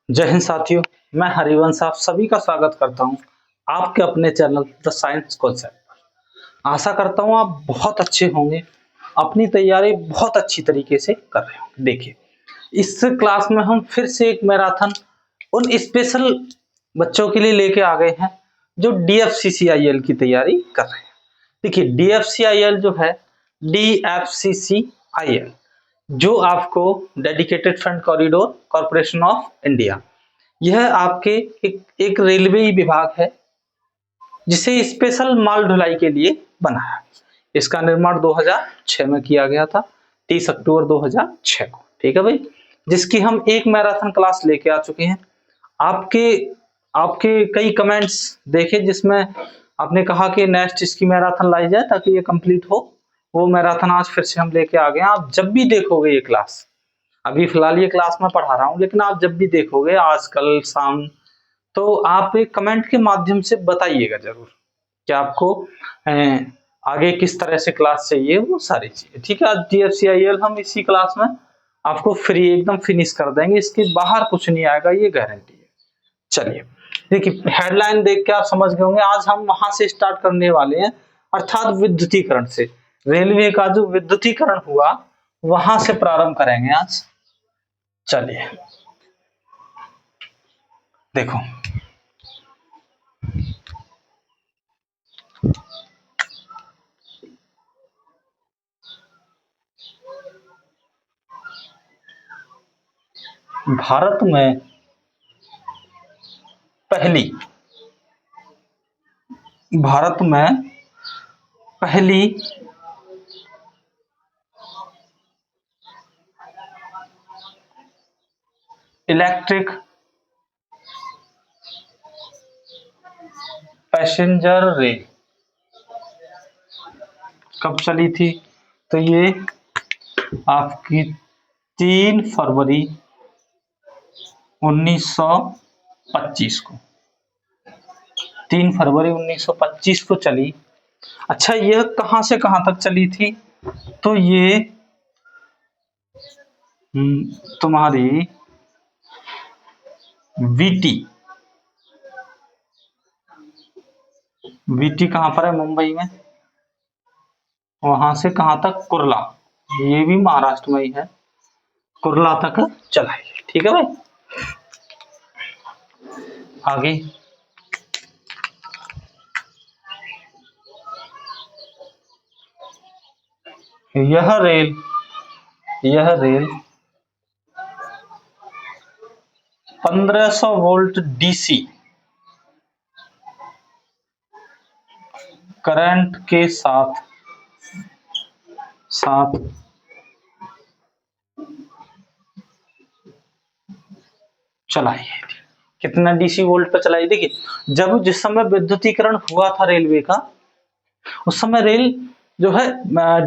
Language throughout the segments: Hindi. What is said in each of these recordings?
जय हिंद साथियों, मैं हरिवंश आप सभी का स्वागत करता हूं आपके अपने चैनल द साइंस कॉन्सेप्ट पर। आशा करता हूं आप बहुत अच्छे होंगे, अपनी तैयारी बहुत अच्छी तरीके से कर रहे होंगे। देखिए, इस क्लास में हम फिर से एक मैराथन उन स्पेशल बच्चों के लिए लेके आ गए हैं जो DFCCIL की तैयारी कर रहे हैं। देखिए, DFCIL जो है DFCCIL जो आपको dedicated fund corridor corporation of India, यह आपके एक रेलवे विभाग है जिसे स्पेशल माल ढुलाई के लिए बना है। इसका निर्माण 2006 में किया गया था, 30 अक्टूबर 2006 को। ठीक है भाई, जिसकी हम एक मैराथन क्लास लेके आ चुके हैं। आपके आपके कई कमेंट्स देखे जिसमें आपने कहा कि नेक्स्ट इसकी मैराथन लाई जाए ताकि ये कंप्लीट हो। वो मैराथन आज फिर से हम लेके आ गए हैं। आप जब भी देखोगे ये क्लास, अभी फिलहाल ये क्लास में पढ़ा रहा हूँ, लेकिन आप जब भी देखोगे आज कल शाम, तो आप एक कमेंट के माध्यम से बताइएगा जरूर कि आपको आगे किस तरह से क्लास चाहिए, वो सारी चीजें। ठीक है, आज DFCIL हम इसी क्लास में आपको फ्री एकदम फिनिश कर देंगे, इसके बाहर कुछ नहीं आएगा, ये गारंटी है। चलिए, देखिए हेडलाइन देख के आप समझ गए होंगे आज हम वहां से स्टार्ट करने वाले हैं, अर्थात विद्युतीकरण से। रेलवे का जो विद्युतीकरण हुआ वहां से प्रारंभ करेंगे आज। चलिए देखो, भारत में पहली इलेक्ट्रिक पैसेंजर रेल कब चली थी? तो ये आपकी 3 फरवरी 1925 को, 3 फरवरी 1925 को चली। अच्छा, यह कहां से कहां तक चली थी? तो ये तुम्हारी वीटी कहां पर है? मुंबई में। वहां से कहां तक? कुर्ला, ये भी महाराष्ट्र में ही है, कुर्ला तक चलाई। ठीक है भाई, आगे यह रेल 1500 वोल्ट DC करंट के साथ चलाई। कितना DC वोल्ट पर चलाई? देखिए, जिस समय विद्युतीकरण हुआ था रेलवे का, उस समय रेल जो है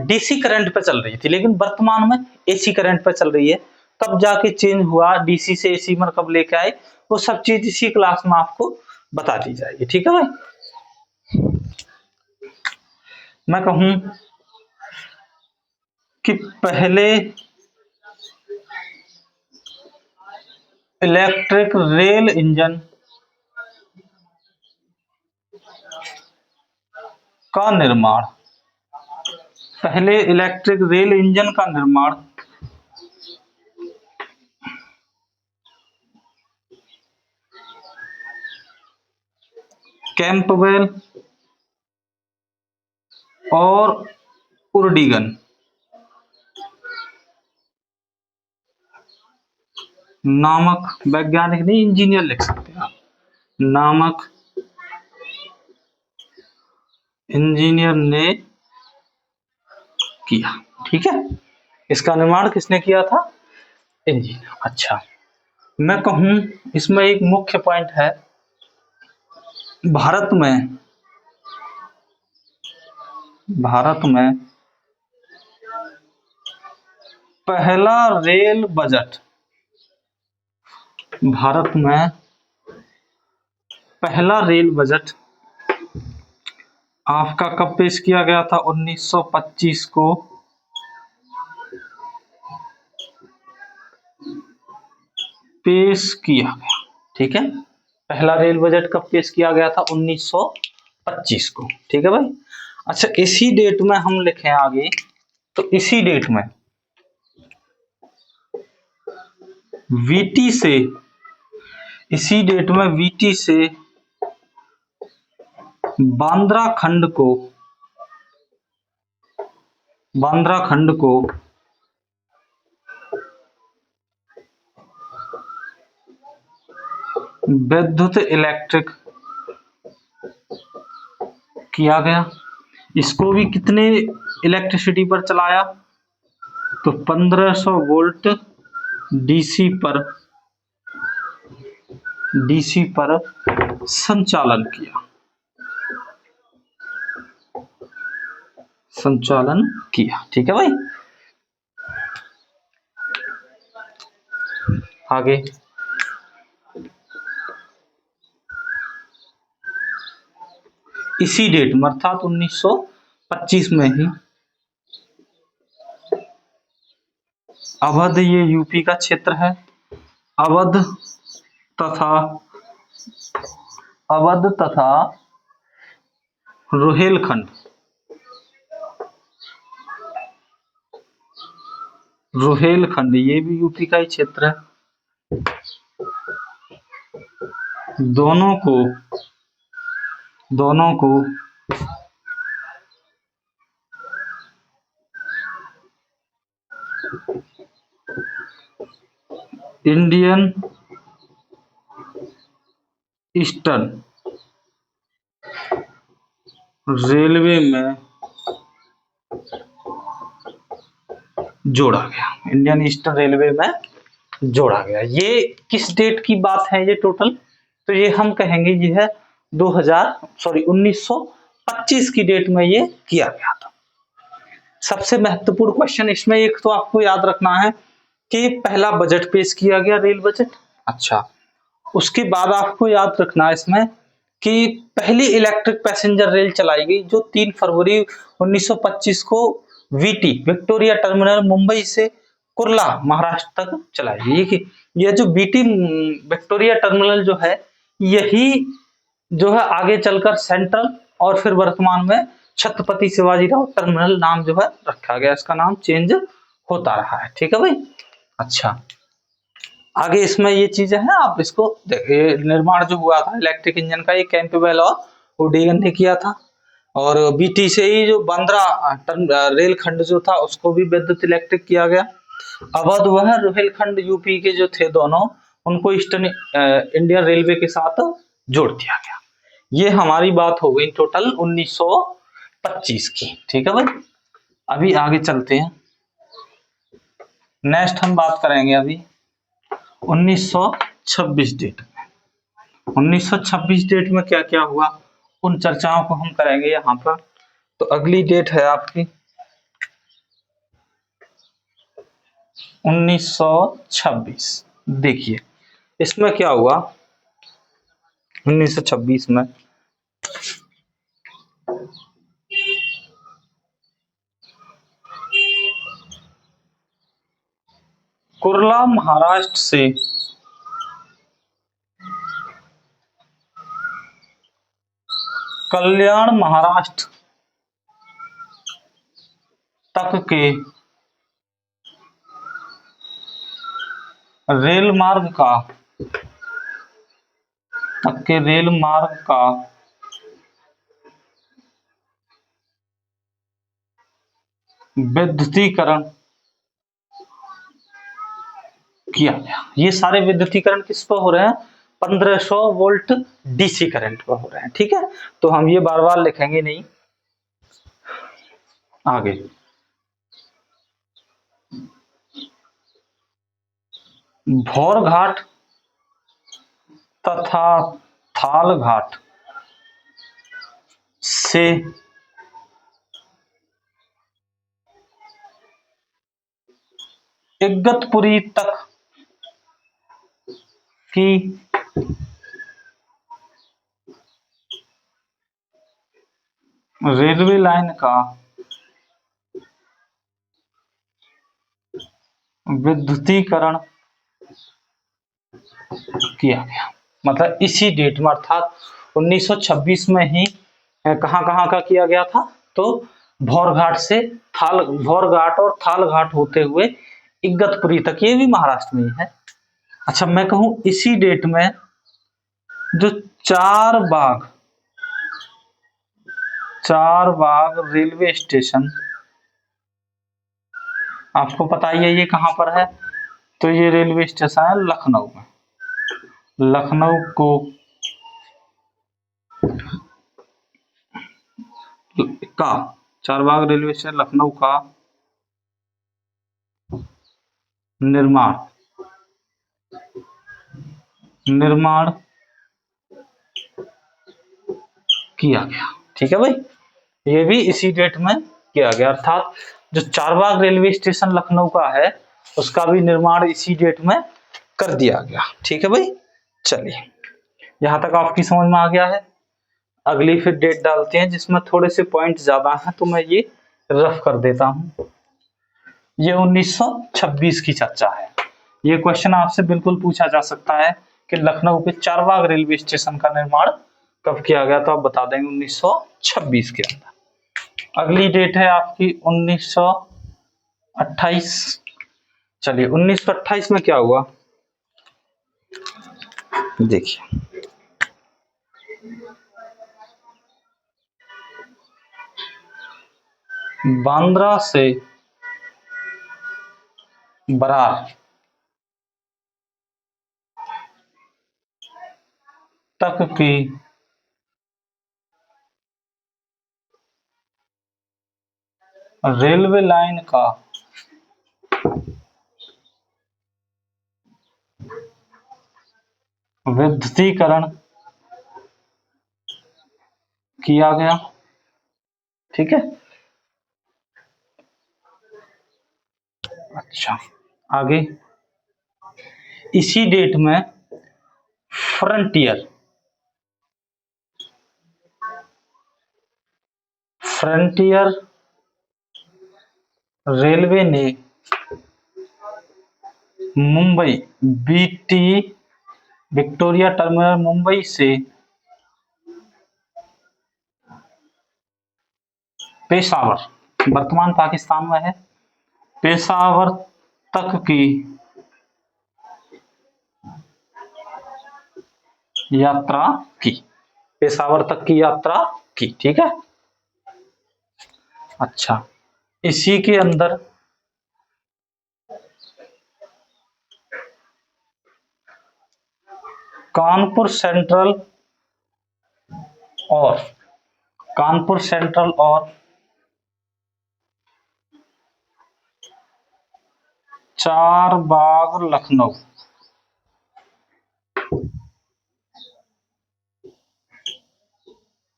DC करंट पे चल रही थी, लेकिन वर्तमान में AC करंट पे चल रही है। कब जाके चेंज हुआ, DC से AC में कब लेके आए, वो सब चीज इसी क्लास में आपको बता दी जाएगी। ठीक है भाई, मैं कहूं कि पहले इलेक्ट्रिक रेल इंजन का निर्माण कैंपबेल और उर्डिगन नामक वैज्ञानिक, नहीं इंजीनियर लिख सकते हैं आप, नामक इंजीनियर ने किया। ठीक है, इसका निर्माण किसने किया था? इंजीनियर। अच्छा, मैं कहूं इसमें एक मुख्य पॉइंट है, भारत में पहला रेल बजट, आपका कब पेश किया गया था? 1925 को पेश किया गया। ठीक है, पहला रेल बजट कब पेश किया गया था? 1925 को। ठीक है भाई। अच्छा, इसी डेट में हम लिखें आगे, तो इसी डेट में वीटी से, इसी डेट में वीटी से बांद्रा खंड को, बांद्रा खंड को विद्युत इलेक्ट्रिक किया गया। इसको भी कितने इलेक्ट्रिसिटी पर चलाया? तो 1500 वोल्ट डीसी पर, डीसी पर संचालन किया, संचालन किया। ठीक है भाई। आगे, इसी डेट में अर्थात 1925 में ही अवध, ये यूपी का क्षेत्र है, अवध तथा, अवध तथा रोहेलखंड, रोहेलखंड ये भी यूपी का ही क्षेत्र है, दोनों को, दोनों को इंडियन ईस्टर्न रेलवे में जोड़ा गया, इंडियन ईस्टर्न रेलवे में जोड़ा गया। ये किस डेट की बात है ये टोटल? तो ये हम कहेंगे ये है 1925 की डेट में ये किया गया था। सबसे महत्वपूर्ण क्वेश्चन इसमें एक तो आपको याद रखना है कि पहला बजट पेश किया गया, रेल बजट। अच्छा, उसके बाद आपको याद रखना है इसमें कि पहली इलेक्ट्रिक पैसेंजर रेल चलाई गई जो 3 फरवरी 1925 को वीटी, विक्टोरिया टर्मिनल, मुंबई से कुर्ला महाराष्ट्र तक चलाई गई। कि यह जो बीटी विक्टोरिया टर्मिनल जो है, यही जो है आगे चलकर सेंट्रल और फिर वर्तमान में छत्रपति शिवाजीराव टर्मिनल नाम जो है रखा गया, इसका नाम चेंज होता रहा है। ठीक है भाई। अच्छा, आगे इसमें ये चीजें हैं, आप इसको देखिए। निर्माण जो हुआ था इलेक्ट्रिक इंजन का, ये कैंपबेल और ओडेगन ने किया था। और बीटी से ही जो बांद्रा रेल खंड जो था उसको भी विद्युत इलेक्ट्रिक किया गया। अवध वह रोहेलखंड यूपी के जो थे दोनों, उनको ईस्टर्न इंडियन रेलवे के साथ जोड़ दिया गया। ये हमारी बात हो गई टोटल 1925 की। ठीक है भाई। अभी आगे चलते हैं, नेक्स्ट हम बात करेंगे अभी 1926 डेट में। 1926 डेट में क्या क्या हुआ, उन चर्चाओं को हम करेंगे यहाँ पर। तो अगली डेट है आपकी 1926। देखिए इसमें क्या हुआ 1926 में। कुर्ला महाराष्ट्र से कल्याण महाराष्ट्र तक के रेल मार्ग का, तक के रेल मार्ग का विद्युतीकरण किया गया। ये सारे विद्युतीकरण किस पर हो रहे हैं? 1500 वोल्ट डीसी करंट पर हो रहे हैं। ठीक है, तो हम ये बार बार लिखेंगे नहीं। आगे भौर घाट तथा थाल घाट से इगतपुरी तक की रेलवे लाइन का विद्युतीकरण किया गया। मतलब इसी डेट में अर्थात 1926 में ही कहाँ कहाँ का किया गया था, तो भौरघाट से भौरघाट और थालघाट होते हुए इगतपुरी तक, ये भी महाराष्ट्र में ही है। अच्छा, मैं कहूं इसी डेट में जो चार बाग रेलवे स्टेशन, आपको पता ही है ये कहाँ पर है, तो ये रेलवे स्टेशन है लखनऊ में। लखनऊ को का चारबाग रेलवे स्टेशन लखनऊ का निर्माण किया गया। ठीक है भाई, ये भी इसी डेट में किया गया, अर्थात जो चारबाग रेलवे स्टेशन लखनऊ का है उसका भी निर्माण इसी डेट में कर दिया गया। ठीक है भाई, चलिए यहां तक आपकी समझ में आ गया है। अगली फिर डेट डालते हैं जिसमें थोड़े से पॉइंट ज्यादा हैं, तो मैं ये रफ कर देता हूं। ये 1926 की चर्चा है। ये क्वेश्चन आपसे बिल्कुल पूछा जा सकता है कि लखनऊ के चारबाग रेलवे स्टेशन का निर्माण कब किया गया, तो आप बता देंगे 1926 के अंदर। अगली डेट है आपकी 1928। चलिए 1928 में क्या हुआ, देखिए बांद्रा से बरार तक की रेलवे लाइन का विद्युतीकरण किया गया। ठीक है, अच्छा आगे इसी डेट में फ्रंटियर फ्रंटियर रेलवे ने Mumbai BT Victoria terminal Mumbai से पेशावर, वर्तमान पाकिस्तान में है, पेशावर तक की यात्रा की, पेशावर तक की यात्रा की। ठीक है, अच्छा इसी के अंदर कानपुर सेंट्रल और कानपुर सेंट्रल और चार बाग लखनऊ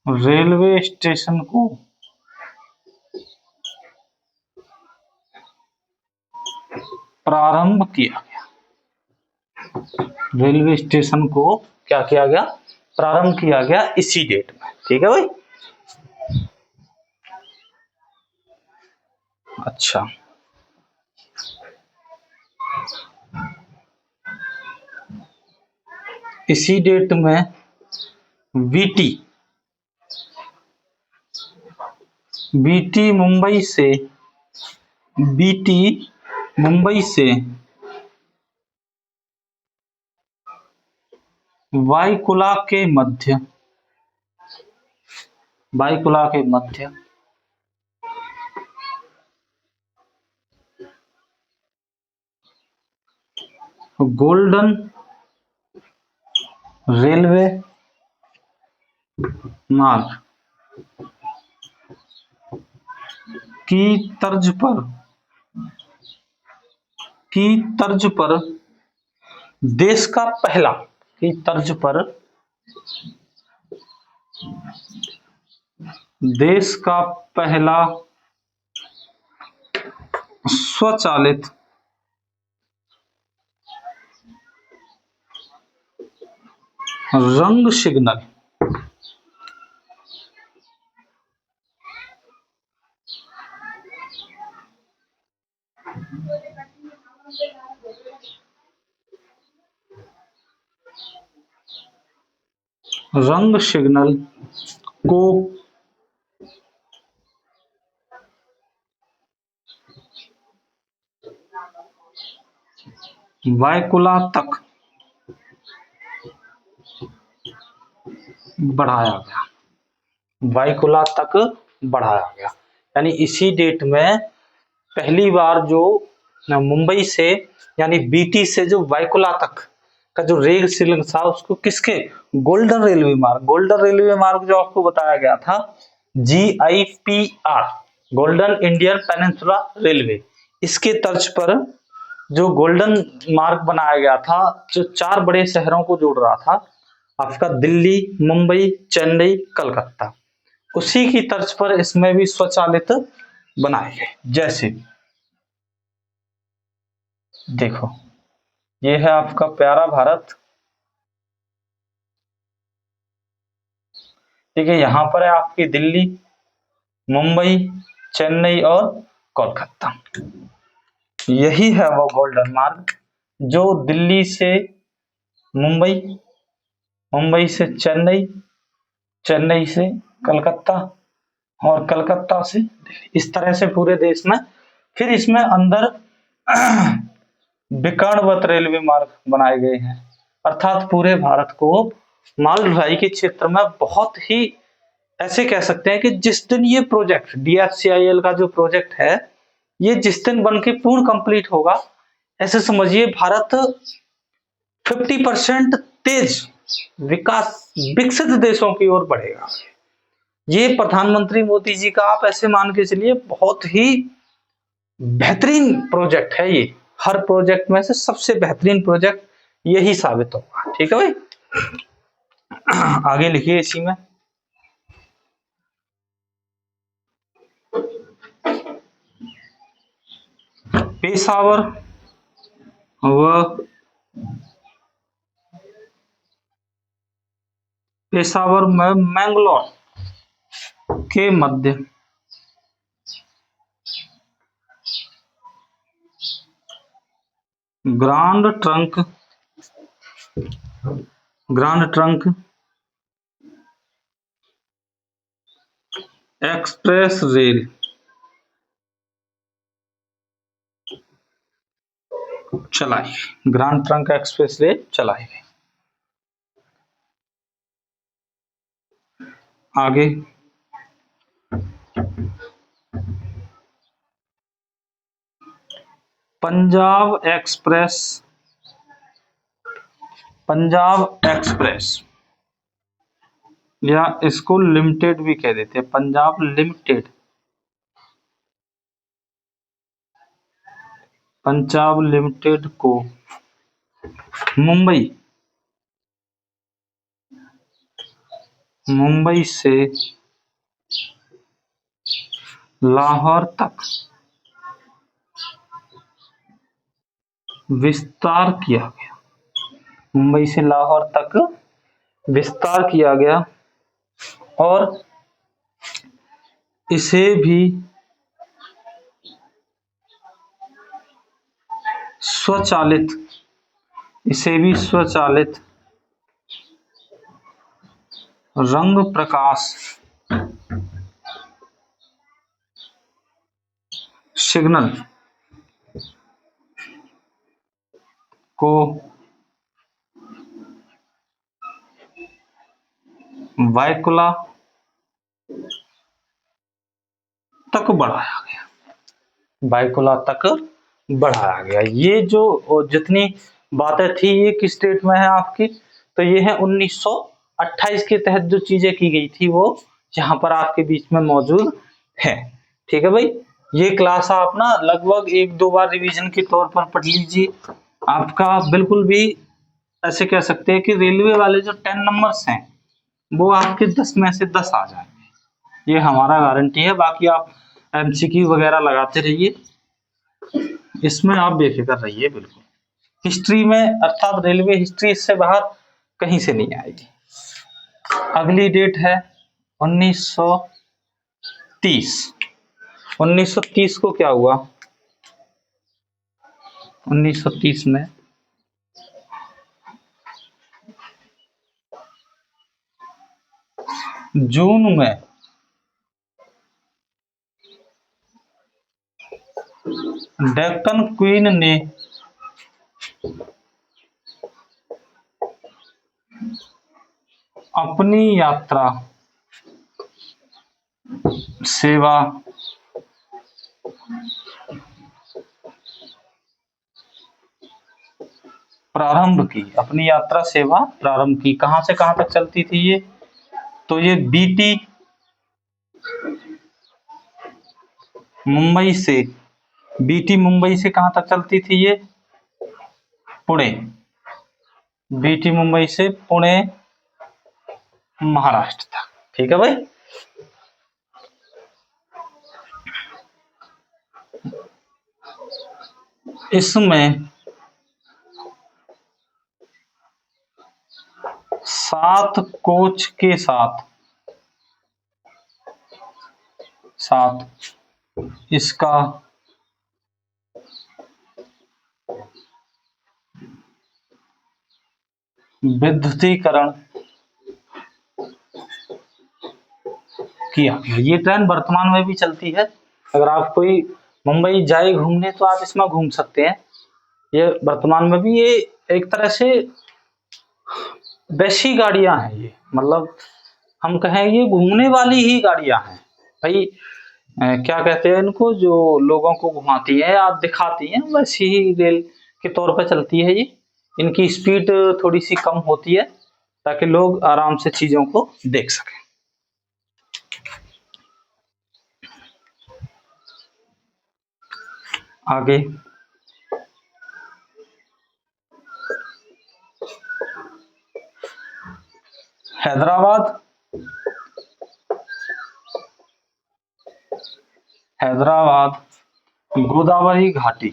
रेलवे स्टेशन को प्रारंभ किया गया। रेलवे स्टेशन को क्या किया गया, प्रारंभ किया गया इसी डेट में। ठीक है भाई, अच्छा इसी डेट में बीटी बीटी मुंबई से बीटी मुंबई से वाईकुला के मध्य गोल्डन रेलवे मार्ग की तर्ज पर देश का पहला की तर्ज पर देश का पहला स्वचालित रंग सिग्नल रंग सिग्नल को वायकुला तक बढ़ाया गया, वायकुला तक बढ़ाया गया। यानी इसी डेट में पहली बार जो मुंबई से यानी बीटी से जो वायकुला तक का जो रेल सिग्नल था उसको किसके गोल्डन रेलवे मार्ग जो आपको बताया गया था GIPR, golden Indian peninsula railway, इसके तर्ज पर जो गोल्डन मार्ग बनाया गया था जो 4 बड़े शहरों को जोड़ रहा था आपका दिल्ली, मुंबई, चेन्नई, कलकत्ता, उसी की तर्ज पर इसमें भी स्वचालित बनाए गए। जैसे देखो ये है आपका प्यारा भारत, ठीक है, यहां पर है आपकी दिल्ली, मुंबई, चेन्नई और कोलकाता। यही है वो गोल्डन मार्ग जो दिल्ली से मुंबई, मुंबई से चेन्नई, चेन्नई से कलकत्ता और कलकत्ता से दिल्ली, इस तरह से पूरे देश में। फिर इसमें अंदर विकर्णवत रेलवे मार्ग बनाए गए हैं, अर्थात पूरे भारत को माल ढुलाई के क्षेत्र में बहुत ही ऐसे कह सकते हैं कि जिस दिन ये प्रोजेक्ट DFCIL का जो प्रोजेक्ट है ये जिस दिन बन के पूर्ण कंप्लीट होगा, ऐसे समझिए भारत 50% तेज विकास विकसित देशों की ओर बढ़ेगा। ये प्रधानमंत्री मोदी जी का आप ऐसे मान के चलिए बहुत ही बेहतरीन प्रोजेक्ट है ये, हर प्रोजेक्ट में से सबसे बेहतरीन प्रोजेक्ट यही साबित होगा। ठीक है भाई, आगे लिखिए इसी में पेशावर में मैंगलोर के मध्य ग्रांड ट्रंक एक्सप्रेस रेल चलाई, ग्रांड ट्रंक एक्सप्रेस रेल चलाई गई। आगे पंजाब एक्सप्रेस या इसको लिमिटेड भी कह देते हैं, पंजाब लिमिटेड को मुंबई से लाहौर तक विस्तार किया गया, मुंबई से लाहौर तक विस्तार किया गया और इसे भी स्वचालित रंग प्रकाश सिग्नल को वायकुला तक बढ़ाया गया, वायकुला तक बढ़ाया गया। ये जो जितनी बातें थी ये किस डेट में है आपकी, तो ये है 1928 के तहत जो चीजें की गई थी वो यहाँ पर आपके बीच में मौजूद है। ठीक है भाई, ये क्लास आप ना लगभग 1-2 बार रिवीजन के तौर पर पढ़ लीजिए, आपका बिल्कुल भी ऐसे कह सकते हैं कि रेलवे वाले जो 10 नंबर्स हैं वो आपके 10 में से 10 आ जाएंगे, ये हमारा गारंटी है। बाकी आप MCQ वगैरह लगाते रहिए, इसमें आप बेफिक्र रहिए बिल्कुल। हिस्ट्री में अर्थात रेलवे हिस्ट्री इससे बाहर कहीं से नहीं आएगी। अगली डेट है 1930। 1930 को क्या हुआ, 1930 में जून में डेक्कन क्वीन ने अपनी यात्रा सेवा प्रारंभ की। अपनी यात्रा सेवा प्रारंभ की। कहां से कहां तक चलती थी ये? तो ये बीटी मुंबई से, बीटी मुंबई से कहां तक चलती थी ये? पुणे। बीटी मुंबई से पुणे महाराष्ट्र तक। ठीक है भाई। इसमें 7 कोच के साथ इसका विद्युतीकरण किया गया। ये ट्रेन वर्तमान में भी चलती है। अगर आप कोई मुंबई जाए घूमने तो आप इसमें घूम सकते हैं। ये वर्तमान में भी ये एक तरह से वैसी गाड़ियां हैं ये, मतलब हम कहें ये घूमने वाली ही गाड़ियां हैं भाई। क्या कहते हैं इनको, जो लोगों को घुमाती है या दिखाती है, वैसी ही रेल के तौर पर चलती है ये। इनकी स्पीड थोड़ी सी कम होती है ताकि लोग आराम से चीजों को देख सकें। आगे हैदराबाद गोदावरी घाटी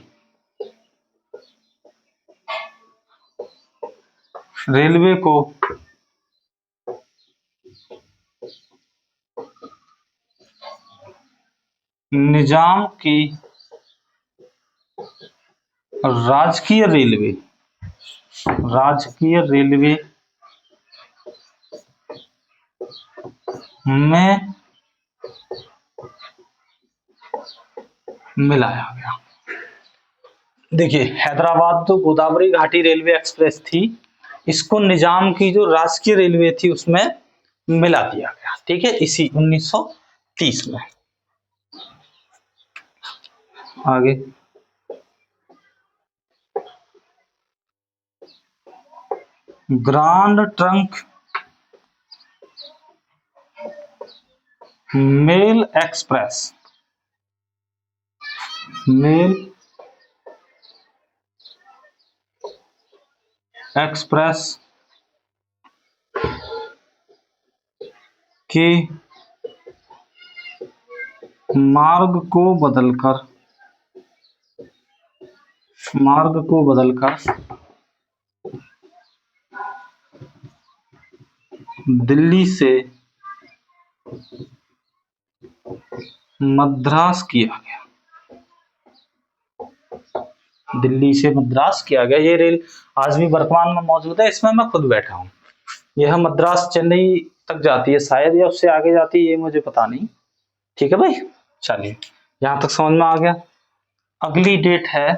रेलवे को निजाम की राजकीय रेलवे में मिलाया गया। देखिए, हैदराबाद तो गोदावरी घाटी रेलवे एक्सप्रेस थी, इसको निजाम की जो राजकीय रेलवे थी उसमें मिला दिया गया। ठीक है, इसी 1930 में। आगे ग्रांड ट्रंक मेल एक्सप्रेस के मार्ग को बदलकर दिल्ली से मद्रास किया गया। ये रेल आज भी वर्तमान में मौजूद है। इसमें मैं खुद बैठा हूँ। यह मद्रास चेन्नई तक जाती है शायद, या उससे आगे जाती है, ये मुझे पता नहीं। ठीक है भाई, चलिए यहां तक समझ में आ गया। अगली डेट है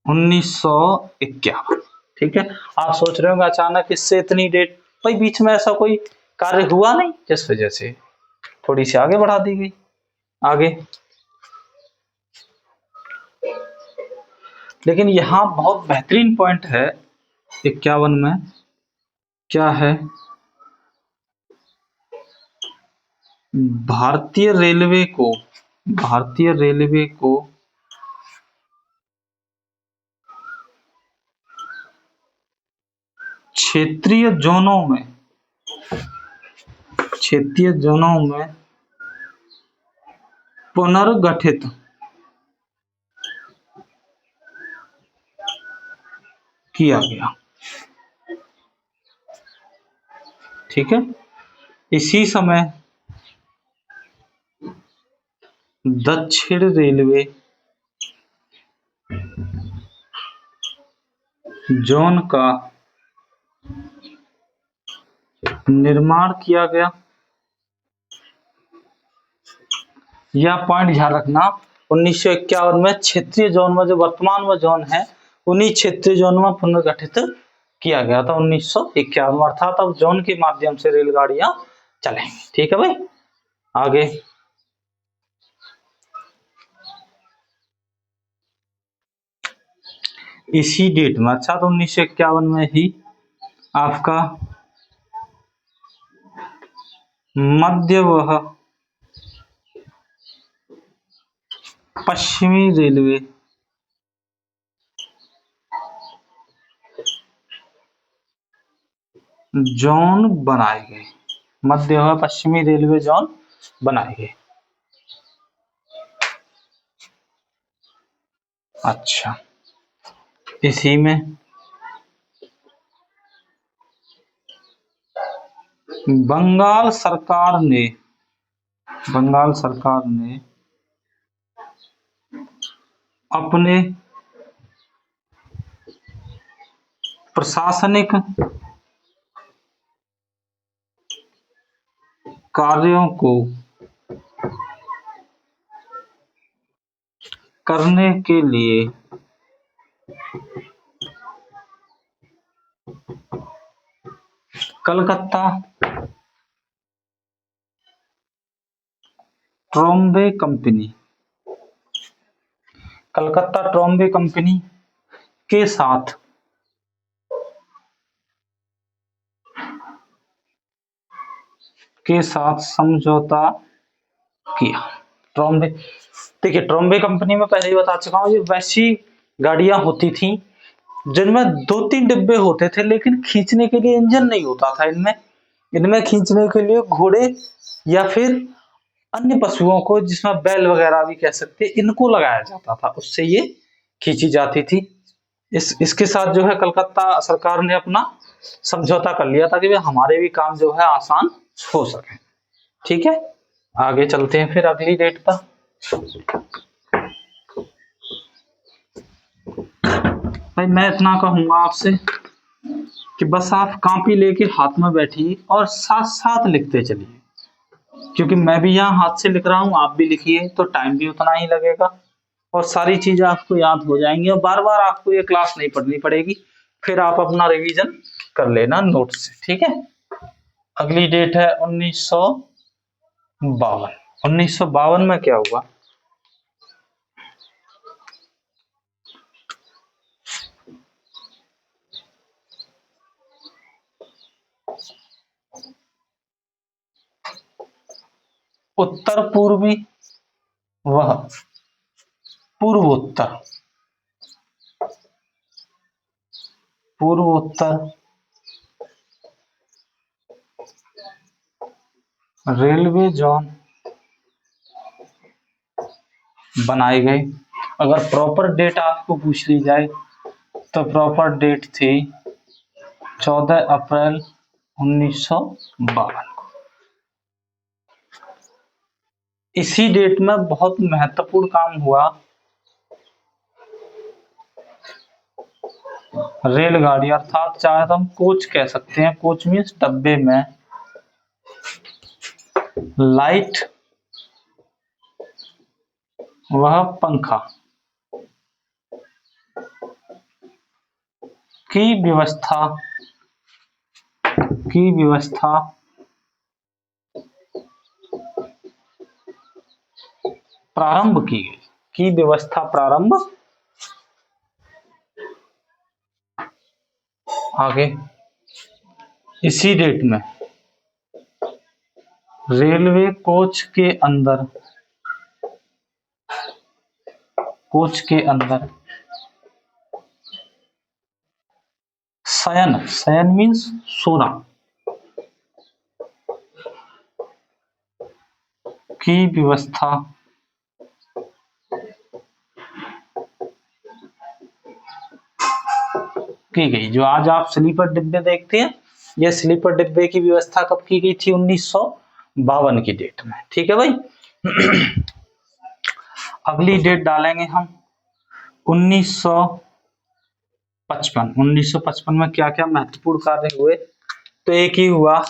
1951। ठीक है, आप सोच रहे होंगे अचानक इससे इतनी डेट, भाई बीच में ऐसा कोई कार्य हुआ नहीं जिस वजह से थोड़ी सी आगे बढ़ा दी गई। आगे लेकिन यहाँ बहुत बेहतरीन पॉइंट है 51 में। क्या है? भारतीय रेलवे को क्षेत्रीय जोनों में पुनर्गठित किया गया। ठीक है, इसी समय दक्षिण रेलवे जोन का निर्माण किया गया। यह पॉइंट ध्यान रखना, 1951 में क्षेत्रीय जोन में, जो वर्तमान में जोन है, उन्हीं क्षेत्रीय जोन में पुनर्गठित किया गया था 1951 में, अर्थात अब जोन के माध्यम से रेलगाड़ियां चलेंगी। ठीक है भाई, आगे इसी डेट में, अच्छा तो 1951 में ही आपका मध्य व पश्चिमी रेलवे जोन बनाए गए। मध्य व पश्चिमी रेलवे जोन बनाए गए। अच्छा, इसी में बंगाल सरकार ने अपने प्रशासनिक कार्यों को करने के लिए कलकत्ता ट्रॉम्बे कंपनी के साथ समझौता किया। ट्रॉम्बे, देखिए ट्रॉम्बे कंपनी में पहले ही बता चुका हूँ, ये वैसी गाड़ियां होती थी जिनमें 2-3 डिब्बे होते थे, लेकिन खींचने के लिए इंजन नहीं होता था। इनमें खींचने के लिए घोड़े या फिर अन्य पशुओं को, जिसमें बैल वगैरह भी कह सकते हैं, इनको लगाया जाता था, उससे ये खींची जाती थी। इसके साथ जो है कलकत्ता सरकार ने अपना समझौता कर लिया था कि भाई हमारे भी काम जो है आसान हो सके। ठीक है, आगे चलते हैं फिर अगली डेट पर। भाई मैं इतना कहूंगा आपसे कि बस आप कॉपी लेके हाथ में बैठिए और साथ साथ लिखते चलिए, क्योंकि मैं भी यहाँ हाथ से लिख रहा हूँ, आप भी लिखिए तो टाइम भी उतना ही लगेगा और सारी चीजें आपको याद हो जाएंगी और बार बार आपको ये क्लास नहीं पढ़नी पड़ेगी। फिर आप अपना रिवीजन कर लेना नोट से। ठीक है, अगली डेट है 1952। 1952 में क्या हुआ? उत्तर पूर्वी व पूर्वोत्तर रेलवे जोन बनाए गए। अगर प्रॉपर डेट आपको पूछ ली जाए तो प्रॉपर डेट थी 14 अप्रैल 1952 को। इसी डेट में बहुत महत्वपूर्ण काम हुआ। रेलगाड़ी, अर्थात चाहे तो हम कोच कह सकते हैं, कोच मीन्स डब्बे में लाइट वह पंखा की व्यवस्था प्रारंभ की व्यवस्था प्रारंभ। आगे इसी डेट में रेलवे कोच के अंदर शयन मीन्स सोना की व्यवस्था की गई। जो आज आप स्लीपर डिब्बे देखते हैं, यह स्लीपर डिब्बे की व्यवस्था कब की गई थी? 1952 की डेट में। ठीक है भाई। अगली डेट डालेंगे हम 1955। 1955 में क्या क्या महत्वपूर्ण कार्य हुए तो एक ही हुआ।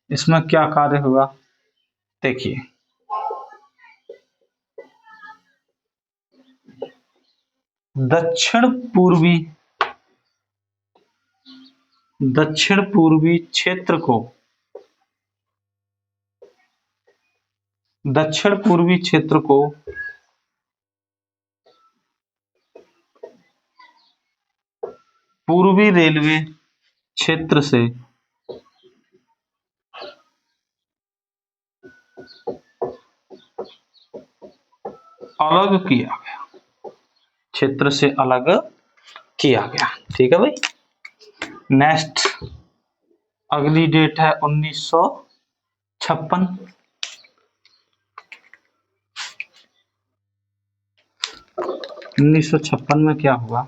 इसमें क्या कार्य हुआ देखिए, दक्षिण पूर्वी क्षेत्र को दक्षिण पूर्वी क्षेत्र को पूर्वी रेलवे क्षेत्र से अलग किया गया, क्षेत्र से अलग किया गया। ठीक है भाई। नेक्स्ट अगली डेट है 1956। 1956 में क्या हुआ,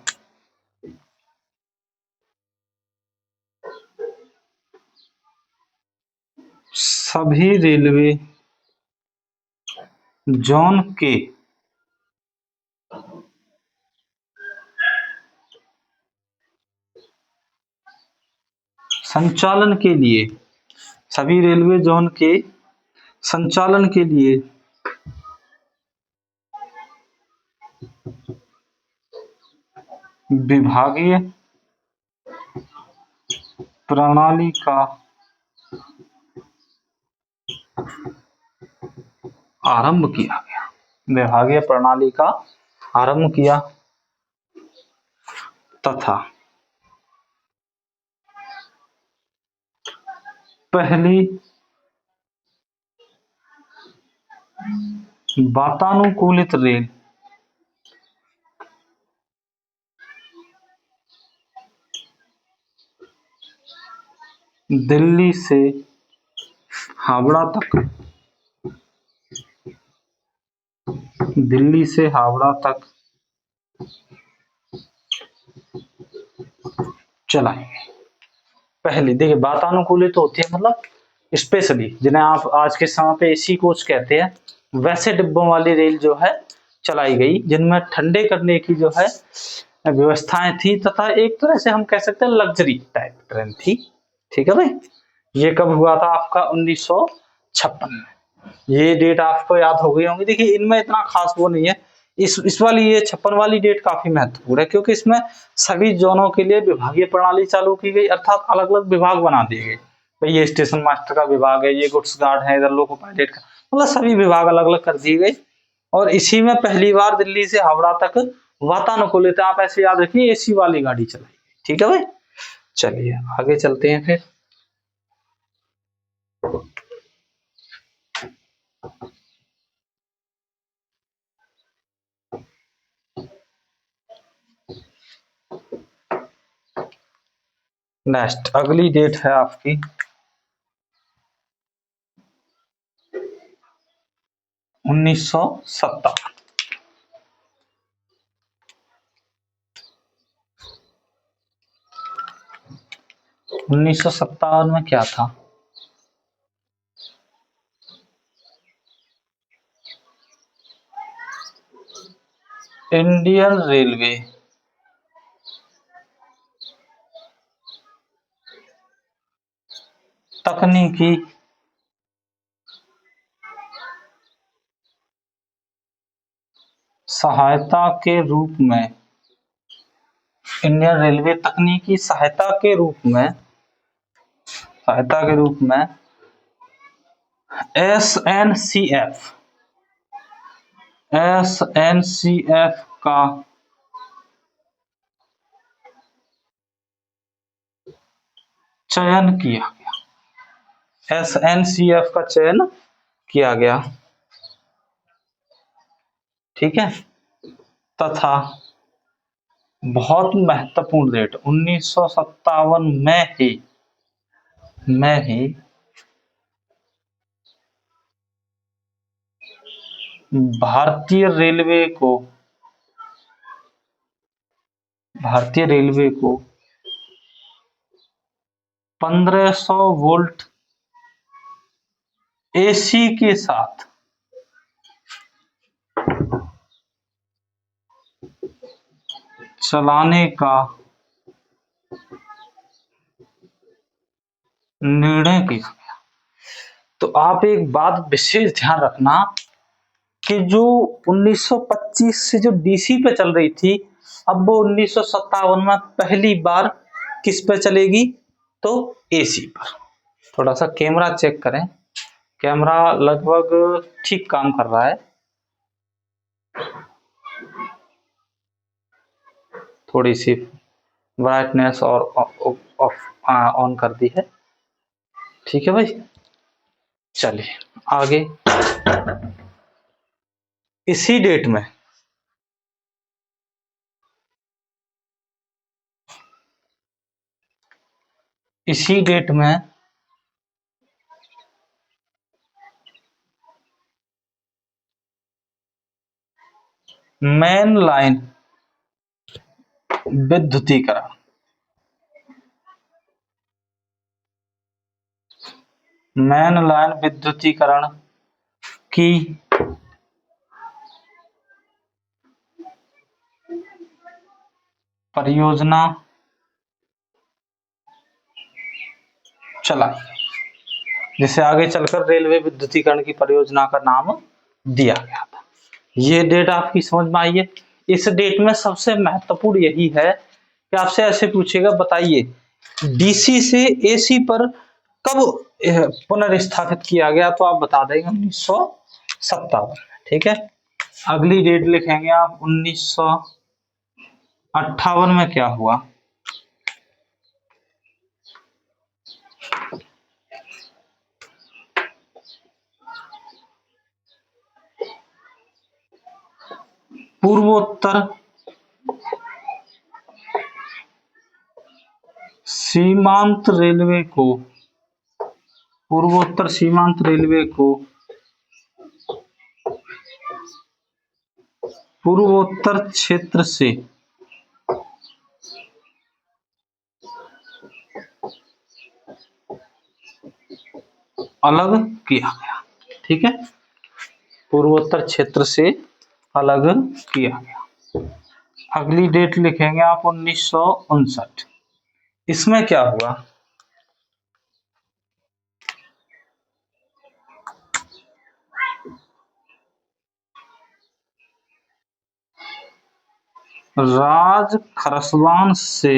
सभी रेलवे जोन के संचालन के लिए, सभी रेलवे जोन के संचालन के लिए विभागीय प्रणाली का आरंभ किया गया। विभागीय प्रणाली का आरंभ किया तथा पहली वातानुकूलित रेल दिल्ली से हावड़ा तक चलाई गई। पहली देखिए, वातानुकूलित होती है मतलब स्पेशली, जिन्हें आप आज के समय पे एसी कोच कहते हैं, वैसे डिब्बों वाली रेल जो है चलाई गई, जिनमें ठंडे करने की जो है व्यवस्थाएं थी, तथा एक तरह से हम कह सकते हैं लग्जरी टाइप ट्रेन थी। ठीक है भाई। ये कब हुआ था आपका, 1956 में। ये डेट आपको याद हो गई होंगी। देखिए इनमें इतना खास वो नहीं है, इस वाली ये 56 वाली डेट काफी महत्वपूर्ण है, क्योंकि इसमें सभी जोनों के लिए विभागीय प्रणाली चालू की गई, अर्थात अलग अलग विभाग बना दिए गए। भाई ये स्टेशन मास्टर का विभाग है, ये गुड्स गार्ड है, इधर लोको पायलट का, मतलब सभी विभाग अलग अलग कर दिए गए। और इसी में पहली बार दिल्ली से हावड़ा तक वातानुकूलित, आप ऐसे याद रखिए, एसी वाली गाड़ी चलाई गई। ठीक है भाई। चलिए आगे चलते हैं फिर। नेक्स्ट अगली डेट है आपकी 1957। 1957 में क्या था, इंडियन रेलवे तकनीकी सहायता के रूप में, इंडियन रेलवे तकनीकी सहायता के रूप में एसएनसीएफ का चयन किया गया। एसएनसीएफ का चयन किया गया। ठीक है। तथा बहुत महत्वपूर्ण डेट 1957 में ही भारतीय रेलवे को 1500 वोल्ट एसी के साथ चलाने का निर्णय किया गया। तो आप एक बात विशेष ध्यान रखना कि जो 1925 से जो डीसी पे चल रही थी, अब वो 1957 में पहली बार किस पे चलेगी, तो एसी पर। थोड़ा सा कैमरा चेक करें, कैमरा लगभग ठीक काम कर रहा है। थोड़ी सी ब्राइटनेस और ऑन कर दी है, ठीक है भाई। चलिए आगे। इसी डेट में मेन लाइन विद्युतीकरण की परियोजना चलाई, जिसे आगे चलकर रेलवे विद्युतीकरण की परियोजना का नाम दिया गया था। ये डेट आपकी समझ में आई है। इस डेट में सबसे महत्वपूर्ण यही है कि आपसे ऐसे पूछेगा, बताइए डीसी से एसी पर कब पुनर्स्थापित किया गया, तो आप बता देंगे 1957। ठीक है, अगली डेट लिखेंगे आप 1958 में क्या हुआ। पूर्वोत्तर सीमांत रेलवे को पूर्वोत्तर क्षेत्र से अलग किया गया। ठीक है, पूर्वोत्तर क्षेत्र से अलग किया गया। अगली डेट लिखेंगे आप 1959। इसमें क्या हुआ, राज खरसवान से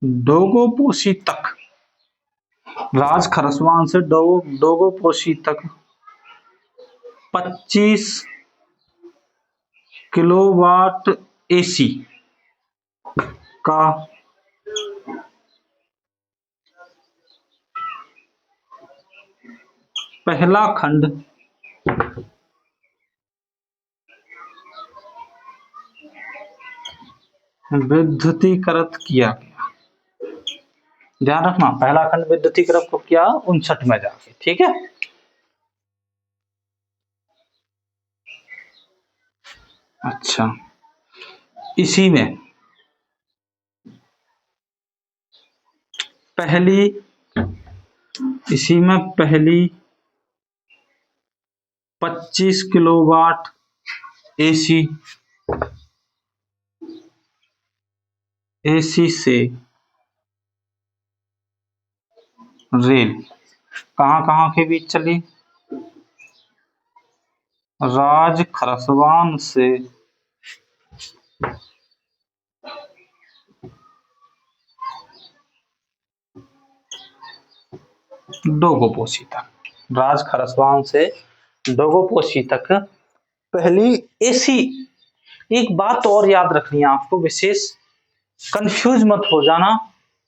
डोगोपोशी तक, राज खरसवान से डोगोपोशी तक 25 किलोवाट एसी का पहला खंड विद्युतीकृत किया गया। ध्यान रखना, पहला खंड विद्युतीकृत को किया 59 में जाके। ठीक है, अच्छा, इसी में पहली 25 किलोवाट एसी से रेल कहां कहां के बीच चली, राज खरसवान से डोगोपोशी तक, राज खरसवान से डोगोपोशी तक पहली एसी। एक बात और याद रखनी है आपको विशेष, कंफ्यूज मत हो जाना।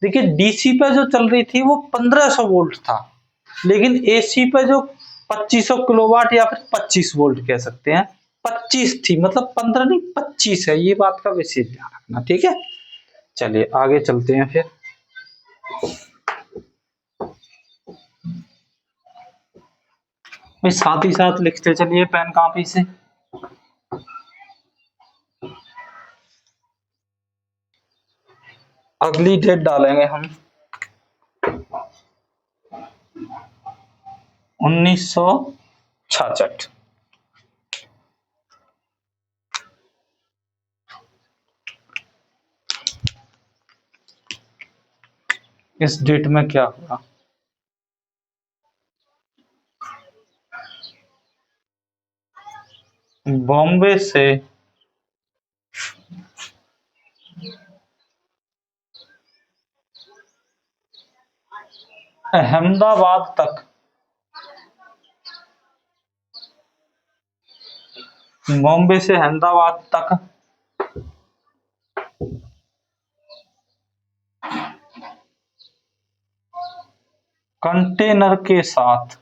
देखिए डीसी पे जो चल रही थी वो 1500 वोल्ट था, लेकिन एसी पे जो 2500 किलोवाट या फिर 25 वोल्ट कह सकते हैं, 25 थी, मतलब 15 नहीं 25 है। ये बात का विशेष ध्यान रखना। ठीक है, चलिए आगे चलते हैं फिर। साथ ही साथ लिखते चलिए पेन कॉपी से। अगली डेट डालेंगे हम 1966। इस डेट में क्या हुआ? बॉम्बे से अहमदाबाद तक बॉम्बे से अहमदाबाद तक कंटेनर के साथ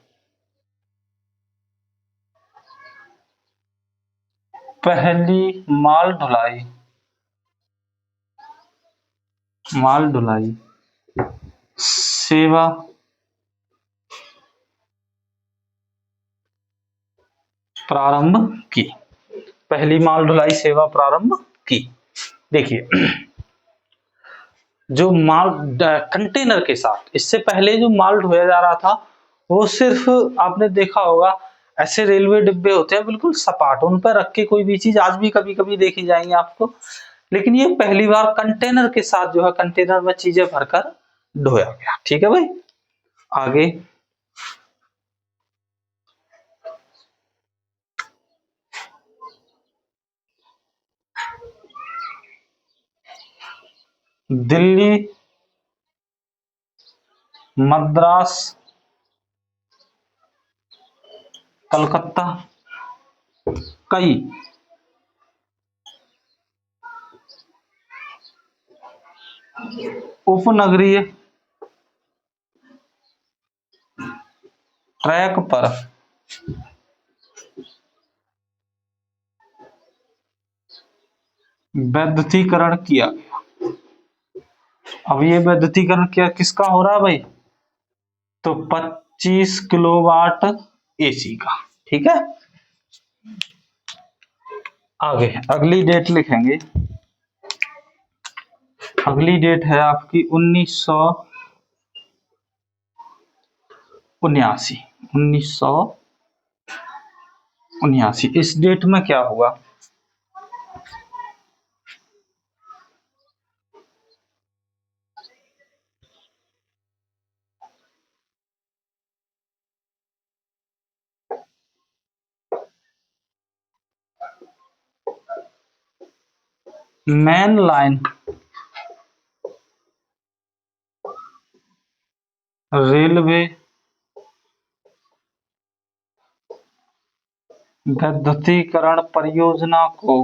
पहली माल ढुलाई सेवा प्रारंभ की। पहली माल ढुलाई सेवा प्रारंभ की। देखिए, जो माल कंटेनर के साथ, इससे पहले जो माल ढोया जा रहा था वो सिर्फ, आपने देखा होगा, ऐसे रेलवे डिब्बे होते हैं बिल्कुल सपाट, उन पर रख के कोई भी चीज आज भी कभी कभी देखी जाएंगी आपको, लेकिन ये पहली बार कंटेनर के साथ जो है, कंटेनर में चीजें भरकर ढोया गया। ठीक है भाई, आगे दिल्ली, मद्रास, कलकत्ता, कई उपनगरीय ट्रैक पर वैद्युतीकरण किया गया। अब ये वैद्युतीकरण क्या किसका हो रहा है भाई? तो 25 किलोवाट एसी का। ठीक है, आगे अगली डेट लिखेंगे। अगली डेट है आपकी 1979। इस डेट में क्या हुआ? मेन लाइन रेलवे वैद्युतीकरण परियोजना को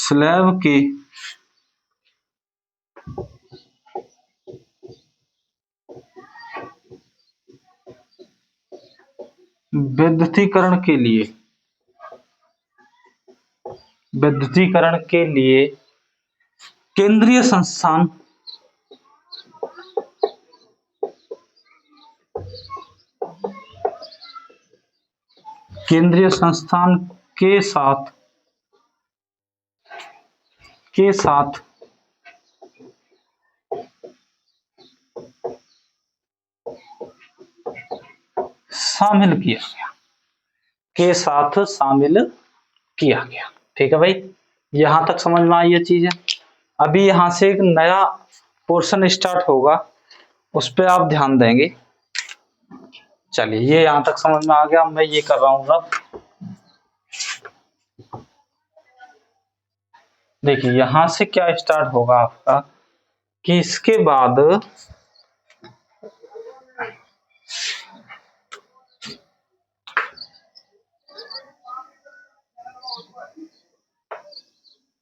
स्लैब के वैद्युतीकरण के लिए केंद्रीय संस्थान के साथ शामिल किया गया। ठीक है भाई, यहां तक समझ में आई ये चीज है। अभी यहां से एक नया पोर्शन स्टार्ट होगा, उस पर आप ध्यान देंगे। चलिए, ये यहां तक समझ में आ गया। मैं ये कर रहा हूं रब। देखिए, यहां से क्या स्टार्ट होगा आपका कि इसके बाद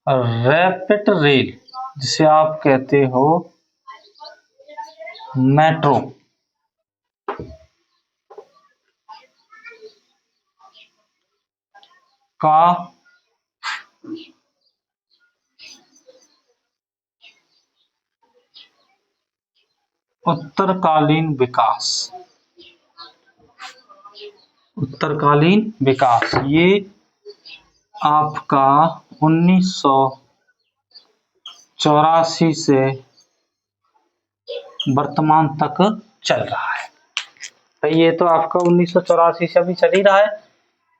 रैपिड रेल, जिसे आप कहते हो मेट्रो, का उत्तरकालीन विकास। ये आपका 1984 से वर्तमान तक चल रहा है। तो ये तो आपका 1984 से अभी चल ही रहा है।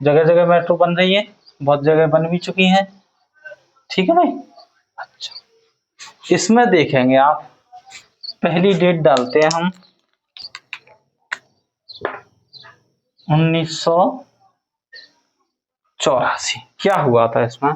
जगह जगह मेट्रो बन रही है, बहुत जगह बन भी चुकी हैं। ठीक है भाई। अच्छा, इसमें देखेंगे आप, पहली डेट डालते हैं हम 1984। क्या हुआ था इसमें?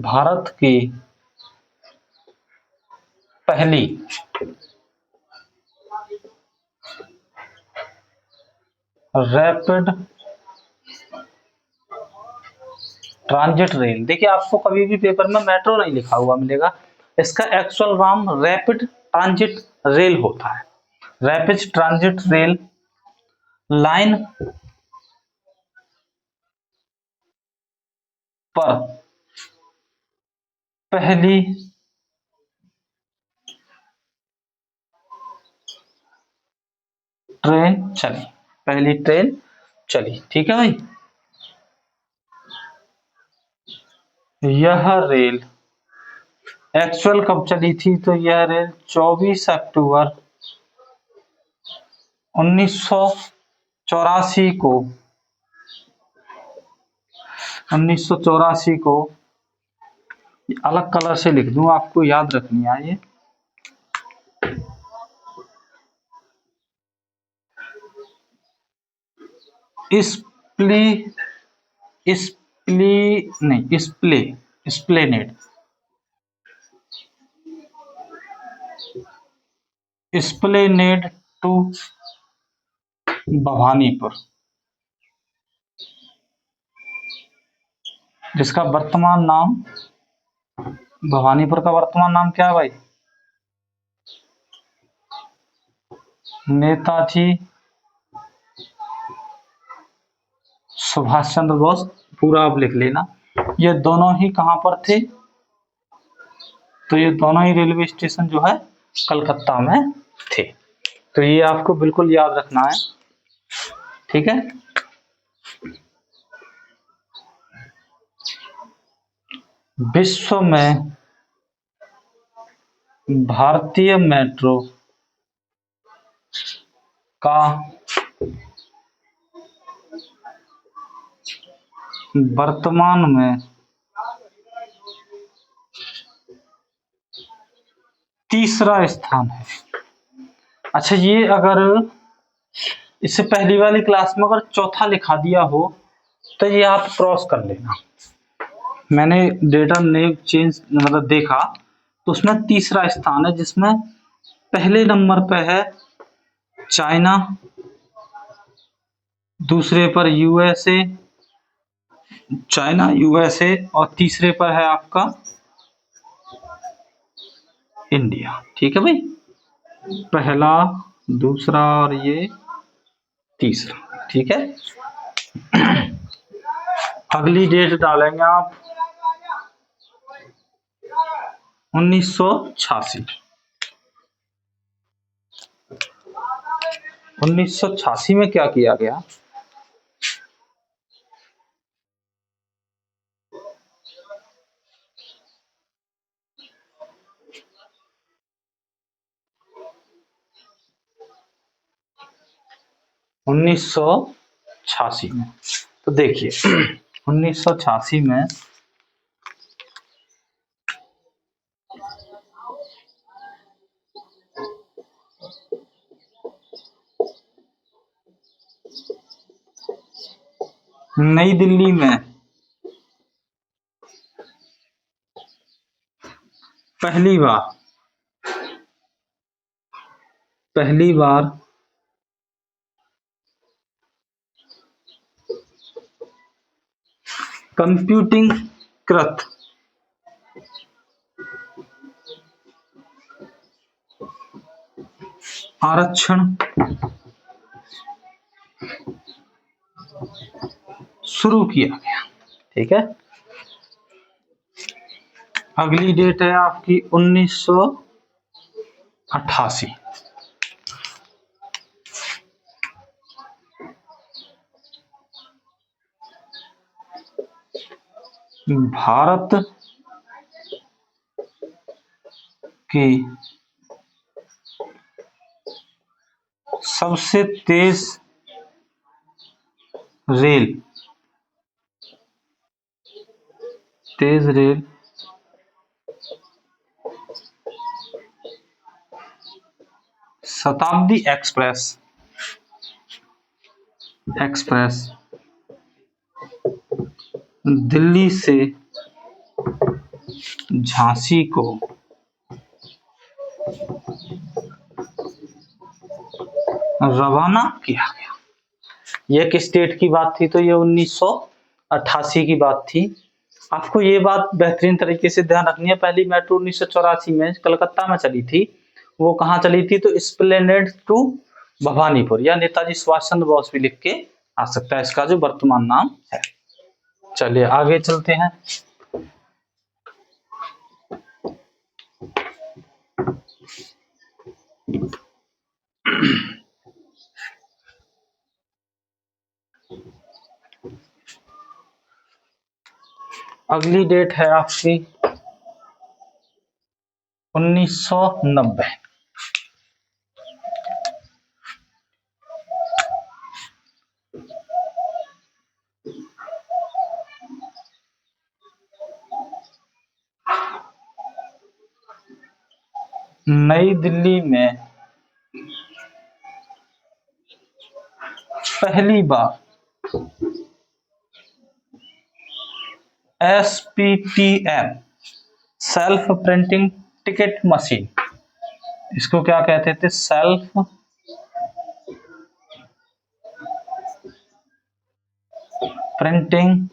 भारत की पहली रैपिड ट्रांजिट रेल। देखिए, आपको कभी भी पेपर में मेट्रो नहीं लिखा हुआ मिलेगा, इसका एक्चुअल नाम रैपिड ट्रांजिट रेल होता है। रैपिड ट्रांजिट रेल लाइन पर पहली ट्रेन चली, पहली ट्रेन चली। ठीक है भाई। यह रेल एक्चुअल कब चली थी? तो यह रेल 24 अक्टूबर 1984 को 1984 को, अलग कलर से लिख दूं, आपको याद रखनी है ये। स्प्ली स्प्ली नहीं, स्प्लेनेड स्प्लेनेड टू भवानीपुर, जिसका वर्तमान नाम, भवानीपुर का वर्तमान नाम क्या है भाई? नेताजी सुभाष चंद्र बोस। पूरा आप लिख लेना। ये दोनों ही कहां पर थे? तो ये दोनों ही रेलवे स्टेशन जो है कलकत्ता में थे। तो ये आपको बिल्कुल याद रखना है। ठीक है। विश्व में भारतीय मेट्रो का वर्तमान में तीसरा स्थान है। अच्छा, ये अगर इससे पहली वाली क्लास में अगर चौथा लिखा दिया हो तो ये आप क्रॉस कर लेना। मैंने डेटा नेम चेंज मतलब देखा तो उसमें तीसरा स्थान है, जिसमें पहले नंबर पे है चाइना, दूसरे पर यूएसए, चाइना यूएसए, और तीसरे पर है आपका इंडिया। ठीक है भाई। पहला, दूसरा और ये तीसरा। ठीक है। अगली डेट डालेंगे आप 1986। 1986 में क्या किया गया? उन्नीस सौ छियासी में, तो देखिए 1986 में नई दिल्ली में पहली बार कंप्यूटिंग कृत आरक्षण शुरू किया गया। ठीक है, अगली डेट है आपकी 1988। भारत की सबसे तेज रेल शताब्दी एक्सप्रेस दिल्ली से झांसी को रवाना किया गया। यह किस डेट की बात थी? तो ये 1988 की बात थी। आपको ये बात बेहतरीन तरीके से ध्यान रखनी है। पहली मेट्रो 1984 में कलकत्ता में चली थी। वो कहाँ चली थी? तो स्प्लेनेड टू भवानीपुर, या नेताजी सुभाष चंद्र बोस भी लिख के आ सकता है इसका जो वर्तमान नाम है। चलिए आगे चलते हैं। अगली डेट है आपकी 1990। नई दिल्ली में पहली बार SPTM self printing ticket machine, इसको क्या कहते थे? सेल्फ प्रिंटिंग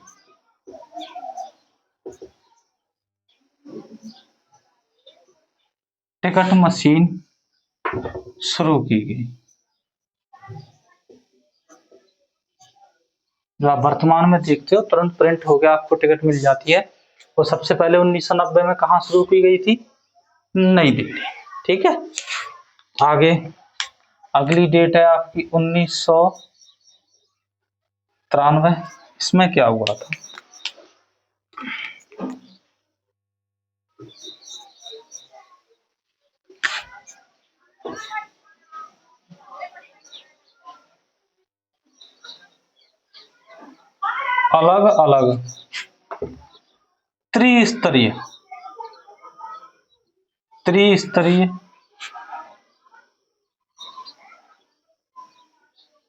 टिकट मशीन शुरू की गई। जो आप वर्तमान में देखते हो तुरंत प्रिंट हो गया, आपको टिकट मिल जाती है। वो सबसे पहले 1990 में कहाँ शुरू की गई थी? नई दिल्ली। ठीक है, आगे अगली डेट है आपकी 1993। इसमें क्या हुआ था? अलग अलग त्रिस्तरीय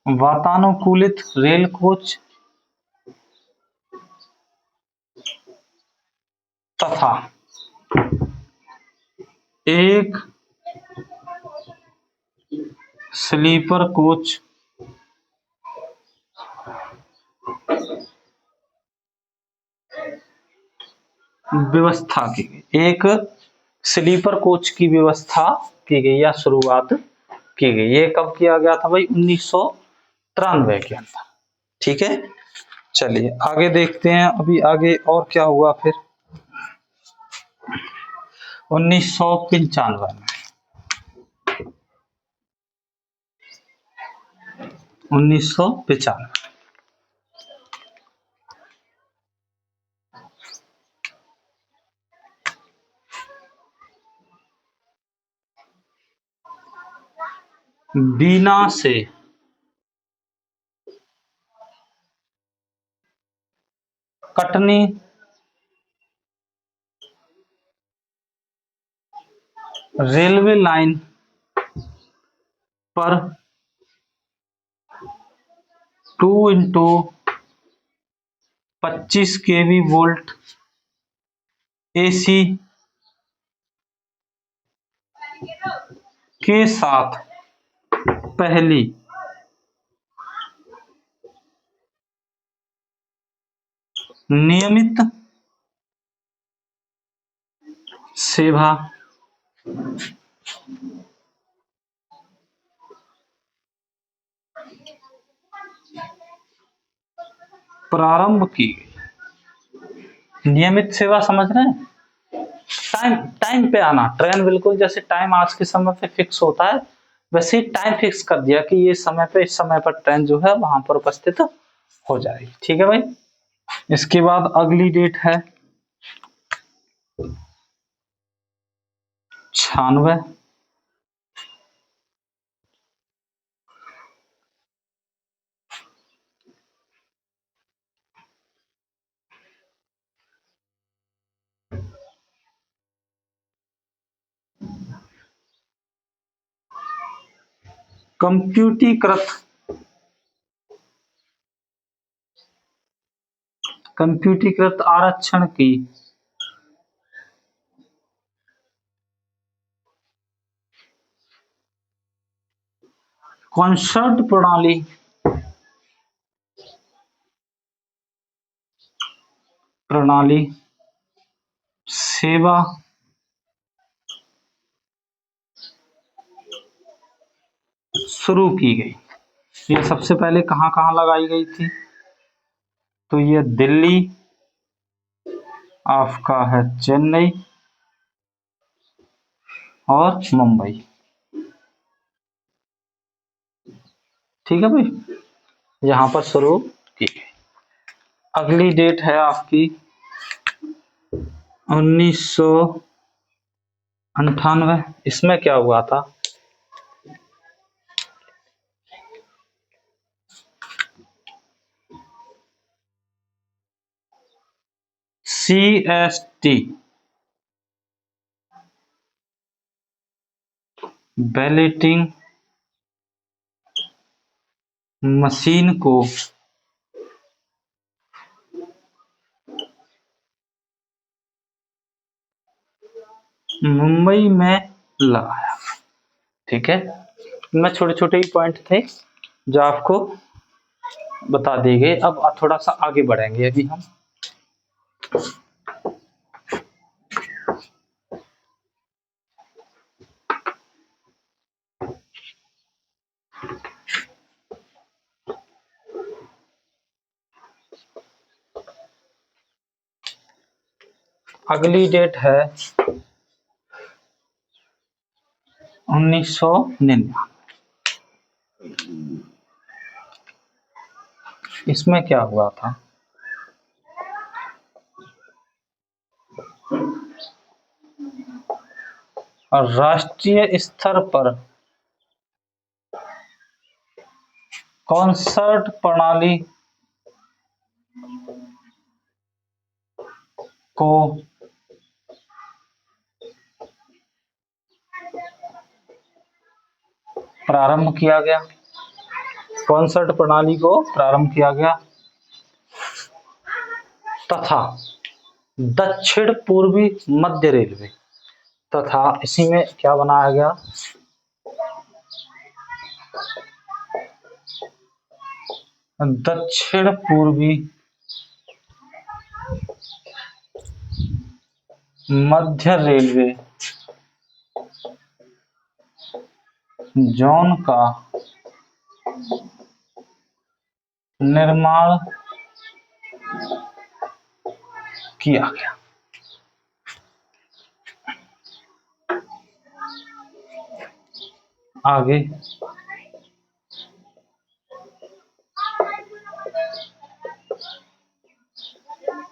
वातानुकूलित रेल कोच तथा एक स्लीपर कोच व्यवस्था की गई। एक स्लीपर कोच की व्यवस्था की गई या शुरुआत की गई। ये कब किया गया था भाई? 1993 के अंदर। ठीक है, चलिए आगे देखते हैं। अभी आगे और क्या हुआ फिर 1995 में। 1995 बीना से कटनी रेलवे लाइन पर 2x25 kV वोल्ट AC के साथ पहली नियमित सेवा प्रारंभ की गई। नियमित सेवा समझ रहे हैं, टाइम टाइम पे आना। ट्रेन बिल्कुल जैसे टाइम आज के समय पे फिक्स होता है, वैसे ही टाइम फिक्स कर दिया कि ये समय पे इस समय पर ट्रेन जो है वहां पर उपस्थित हो जाएगी। ठीक है भाई। इसके बाद अगली डेट है 96। कंप्यूटरीकृत आरक्षण की कॉन्सर्ट प्रणाली सेवा शुरू की गई। ये सबसे पहले कहाँ कहाँ लगाई गई थी? तो ये दिल्ली, आपका है चेन्नई और मुंबई। ठीक है भाई, यहाँ पर शुरू की गई। अगली डेट है आपकी 1998। इसमें क्या हुआ था? CST बैलेटिंग मशीन को मुंबई में लगाया। ठीक है, इनमें छोटे छोटे ही पॉइंट थे जो आपको बता दिए गए। अब थोड़ा सा आगे बढ़ेंगे अभी हम। अगली डेट है 1999। इसमें क्या हुआ था? राष्ट्रीय स्तर पर कॉन्सर्ट प्रणाली को प्रारंभ किया गया। कॉन्सर्ट प्रणाली को प्रारंभ किया गया तथा दक्षिण पूर्वी मध्य रेलवे तथा इसी में क्या बनाया गया? दक्षिण पूर्वी मध्य रेलवे जोन का निर्माण किया गया। आगे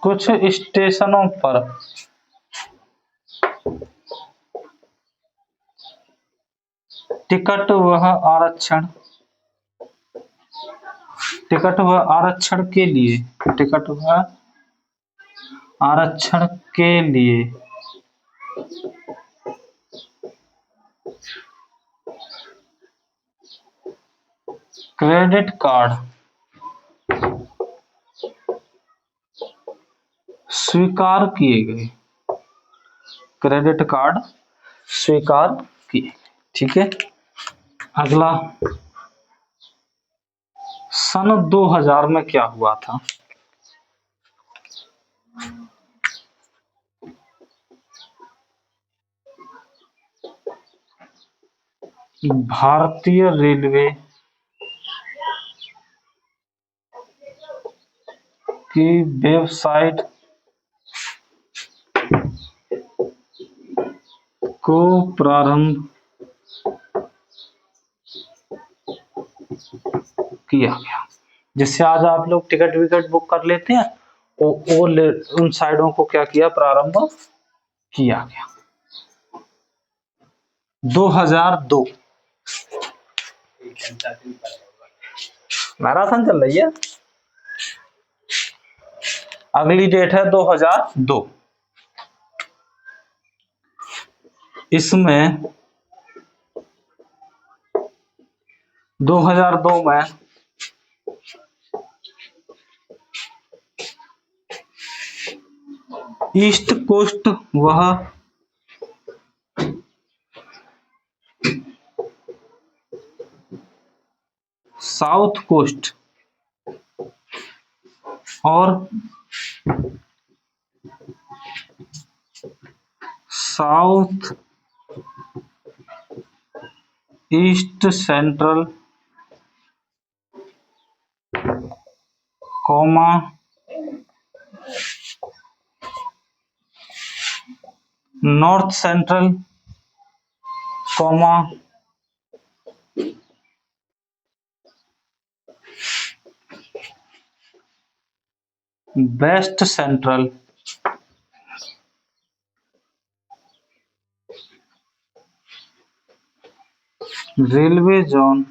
कुछ स्टेशनों पर टिकट व आरक्षण के लिए क्रेडिट कार्ड स्वीकार किए गए। ठीक है। अगला सन 2000 में क्या हुआ था? भारतीय रेलवे की वेबसाइट को प्रारंभ किया गया। जिससे आज आप लोग टिकट विकट बुक कर लेते हैं, उन साइटों को क्या किया, प्रारंभ किया गया। 2002 मैराथन चल रही है। अगली डेट है 2002। इसमें 2002 में ईस्ट कोस्ट व साउथ कोस्ट और south east central comma north central comma west central railway zone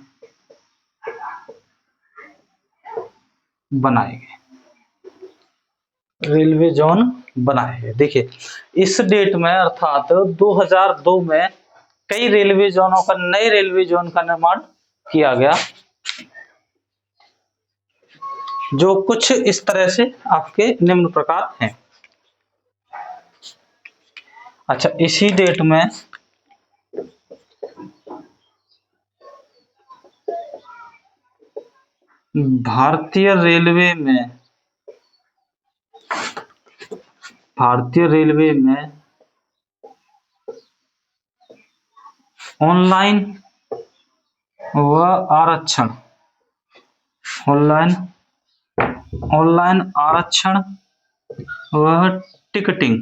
बनाए गए। रेलवे जोन बनाए गए। देखिए इस डेट में अर्थात 2002 में कई रेलवे जोनों का, नए रेलवे जोन का निर्माण किया गया, जो कुछ इस तरह से आपके निम्न प्रकार हैं। अच्छा, इसी डेट में भारतीय रेलवे में ऑनलाइन व आरक्षण, ऑनलाइन आरक्षण व टिकटिंग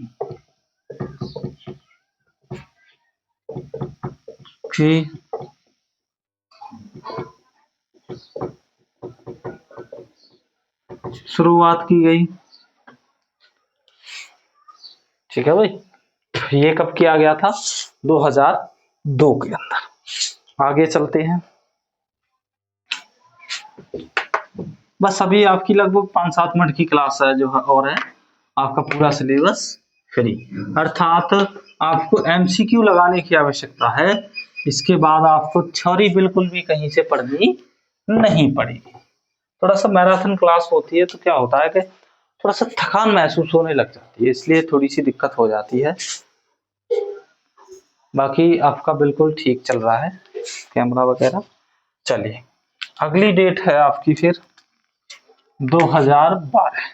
की शुरुआत की गई। ठीक है भाई, ये कब किया गया था, 2002 के अंदर। आगे चलते हैं। बस अभी आपकी लगभग 5-7 मिनट की क्लास है जो है, और है आपका पूरा सिलेबस फ्री। अर्थात आपको एमसीक्यू लगाने की आवश्यकता है। इसके बाद आपको थ्योरी बिल्कुल भी कहीं से पढ़नी नहीं पड़ेगी। थोड़ा सा मैराथन क्लास होती है तो क्या होता है कि थोड़ा सा थकान महसूस होने लग जाती है, इसलिए थोड़ी सी दिक्कत हो जाती है। बाकी आपका बिल्कुल ठीक चल रहा है, कैमरा वगैरह। चलिए अगली डेट है आपकी फिर 2012।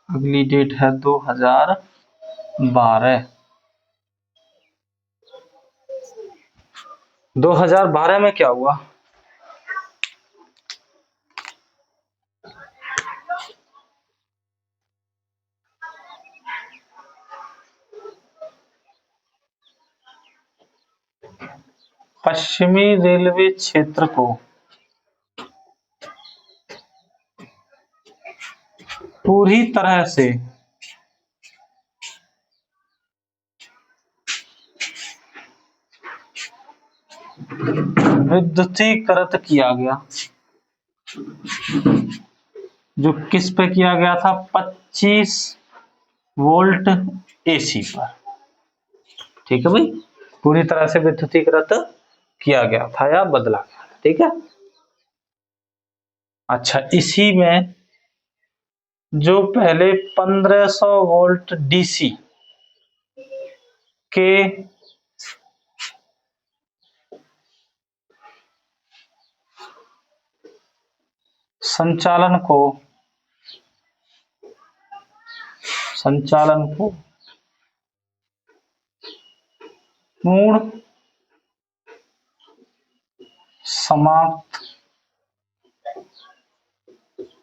अगली डेट है 2012। 2012 में क्या हुआ, पश्चिमी रेलवे क्षेत्र को पूरी तरह से विद्युतीकृत किया गया। जो किस पे किया गया था, 25 वोल्ट एसी पर। ठीक है भाई, पूरी तरह से विद्युतीकृत किया गया था या बदला गया था। ठीक है। अच्छा, इसी में जो पहले 1500 वोल्ट डीसी के संचालन को पूर्ण समाप्त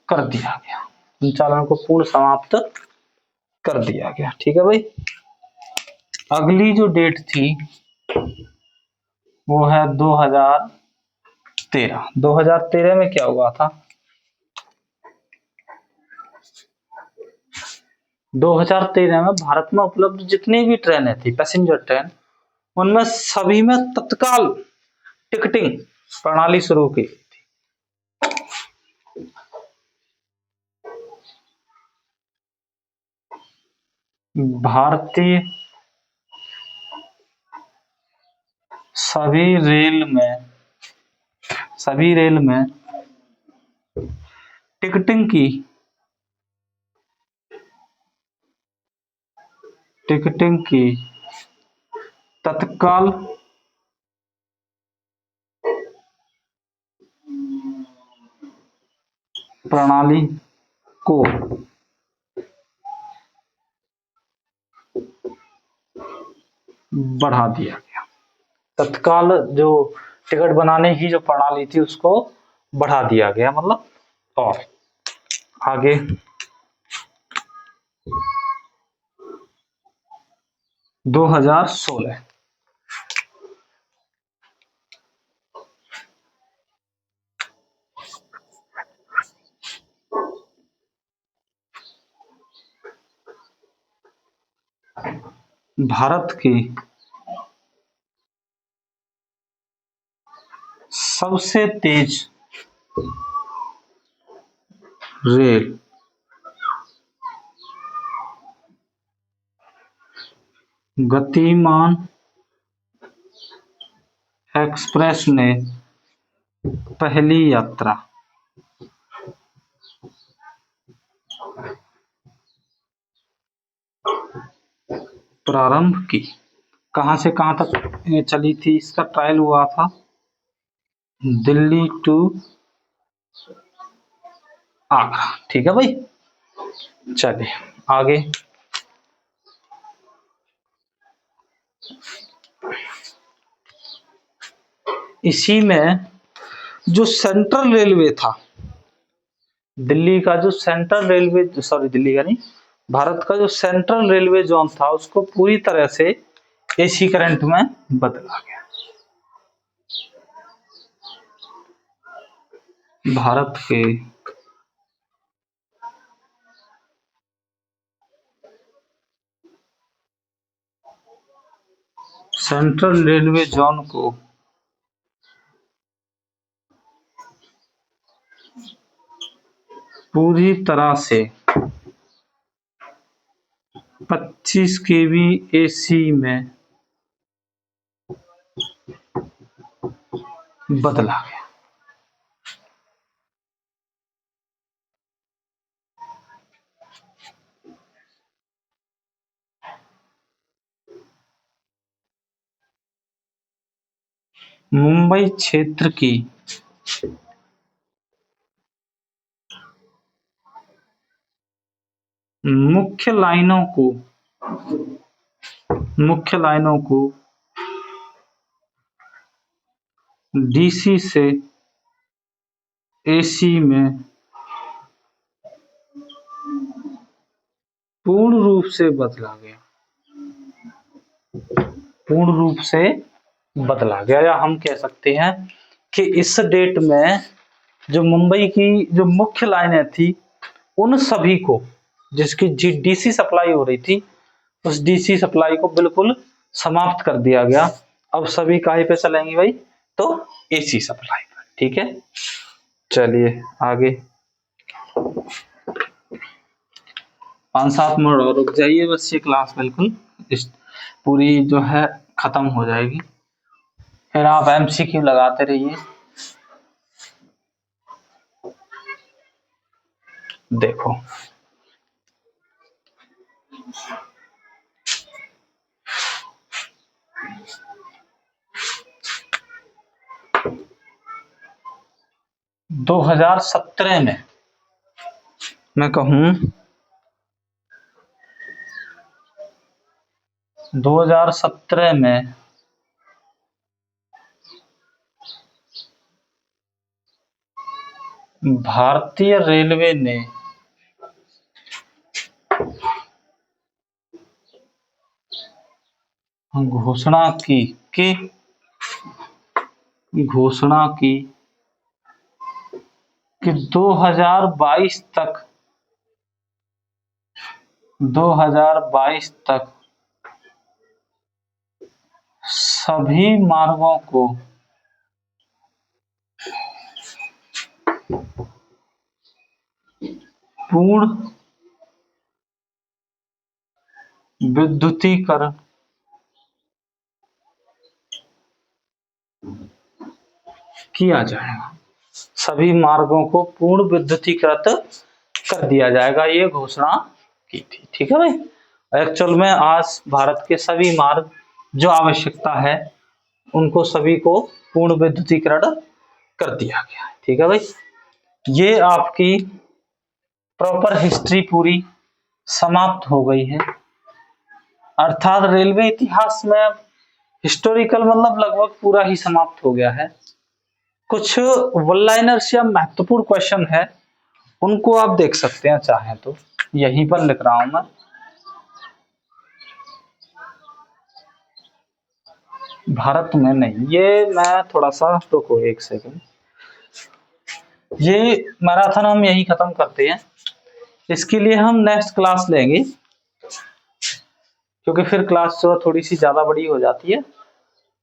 कर दिया गया, संचालन को पूर्ण समाप्त कर दिया गया। ठीक है भाई। अगली जो डेट थी वो है 2013। 2013 में क्या हुआ था? 2013 में भारत में उपलब्ध जितनी भी ट्रेनें थी, पैसेंजर ट्रेन, उनमें सभी में तत्काल टिकटिंग प्रणाली शुरू की। भारतीय सभी रेल में टिकटिंग की तत्काल प्रणाली को बढ़ा दिया गया। तत्काल जो टिकट बनाने की जो प्रणाली थी उसको बढ़ा दिया गया, मतलब। और आगे 2016 भारत की सबसे तेज रेल गतिमान एक्सप्रेस ने पहली यात्रा प्रारंभ की। कहां से कहां तक ये चली थी? इसका ट्रायल हुआ था दिल्ली टू आगरा। ठीक है भाई। चलिए आगे। इसी में जो सेंट्रल रेलवे था, दिल्ली का जो सेंट्रल रेलवे, सॉरी दिल्ली का नहीं, भारत का जो सेंट्रल रेलवे जोन था उसको पूरी तरह से एसी करंट में बदला गया। भारत के सेंट्रल रेलवे जोन को पूरी तरह से 25 केवी एसी में बदला गया। मुंबई क्षेत्र की मुख्य लाइनों को डीसी से एसी में पूर्ण रूप से बदला गया। पूर्ण रूप से बदला गया, या हम कह सकते हैं कि इस डेट में जो मुंबई की जो मुख्य लाइनें थी उन सभी को, जिसकी डीसी सप्लाई हो रही थी, उस डीसी सप्लाई को बिल्कुल समाप्त कर दिया गया। अब सभी काहे पे चलेंगे भाई? तो एसी सप्लाई पर। ठीक है। चलिए आगे 5-7 मिनट और रुक जाइए, बस ये क्लास बिल्कुल इस पूरी जो है खत्म हो जाएगी, फिर आप एमसीक्यू लगाते रहिए। देखो दो 2017 में मैं कहूं 2017 में भारतीय रेलवे ने घोषणा की कि 2022 तक सभी मार्गों को पूर्ण विद्युतीकरण किया जाएगा। सभी मार्गों को पूर्ण विद्युतीकृत कर दिया जाएगा, ये घोषणा की थी। ठीक है भाई। एक्चुअल में आज भारत के सभी मार्ग जो आवश्यकता है उनको सभी को पूर्ण विद्युतीकरण कर दिया गया है। ठीक है भाई। ये आपकी प्रॉपर हिस्ट्री पूरी समाप्त हो गई है। अर्थात रेलवे इतिहास में हिस्टोरिकल मतलब लगभग पूरा ही समाप्त हो गया है। कुछ वन लाइनर्स या महत्वपूर्ण क्वेश्चन है, उनको आप देख सकते हैं चाहें तो, यहीं पर लिख रहा हूं मैं। भारत में नहीं, ये मैं थोड़ा सा रुको एक सेकंड, ये मैराथन हम यही खत्म करते हैं। इसके लिए हम नेक्स्ट क्लास लेंगे, क्योंकि फिर क्लास जो थोड़ी सी ज्यादा बड़ी हो जाती है।